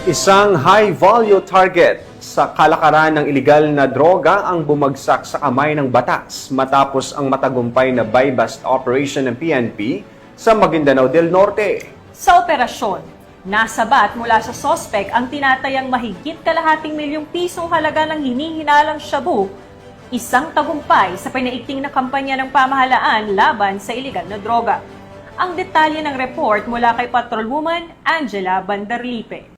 Isang high-value target sa kalakaran ng ilegal na droga ang bumagsak sa kamay ng batas matapos ang matagumpay na buy-bust operation ng PNP sa Maguindanao del Norte. Sa operasyon, nasabat mula sa sospek ang tinatayang mahigit kalahating milyong pisong halaga ng hinihinalang shabu, isang tagumpay sa pinaigting na kampanya ng pamahalaan laban sa ilegal na droga. Ang detalye ng report mula kay Patrolwoman Angela Bandarlipe.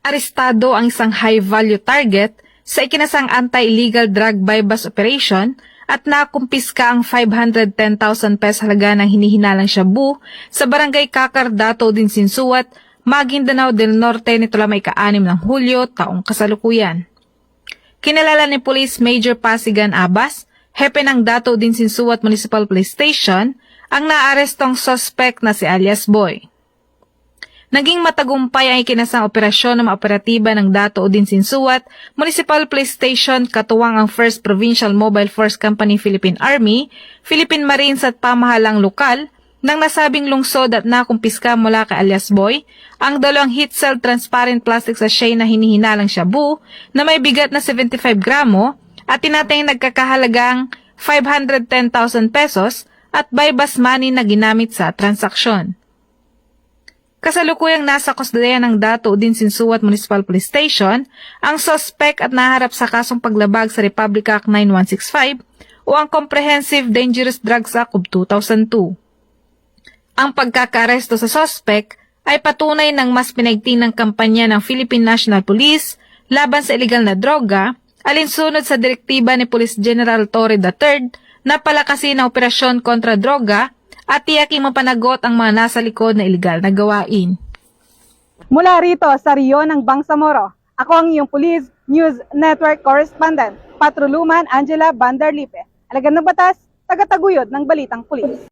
Arestado ang isang high-value target sa ikinasang anti-illegal drug buy-bust operation at nakumpiska ang 510,000 pesos halaga ng hinihinalang shabu sa barangay Kakardato din Sinsuat, Maguindanao del Norte nito lamang ika-6 ng Hulyo taong kasalukuyan. Kinalala ni Police Major Pasigan Abbas, hepe ng Dato din Sinsuat Municipal Police Station, ang naarestong suspect na si alias Boy. Naging matagumpay ang ikinasang operasyon ng operatiba ng Dato din Sinsuat Municipal Police Station katuwang ang 1st Provincial Mobile Force Company Philippine Army, Philippine Marines at pamahalang lokal nang nasabing lungsod at nakumpiska mula kay alias Boy ang 2 heat-sealed transparent plastic sachet na hinihinalang shabu na may bigat na 75 gramo at tinatayang nagkakahalagang 510,000 pesos at buy-bust money na ginamit sa transaksyon. Kasalukuyang nasa kustodiya ng Dato din Sinsuat Municipal Police Station ang suspect at naharap sa kasong paglabag sa Republic Act 9165 o ang Comprehensive Dangerous Drugs Act of 2002. Ang pagkakaresto sa suspect ay patunay ng mas pinaigting ng kampanya ng Philippine National Police laban sa illegal na droga alinsunod sa direktiba ni Police General Torre III na palakasin ang operasyon kontra droga at tiyaking mapanagot ang mga nasa likod na iligal na gawain. Mula rito sa Rio ng Bangsamoro, ako ang iyong Police News Network Correspondent, Patrolwoman Angela Bandarlipe. Alagad ng batas, tagataguyod ng balitang pulis.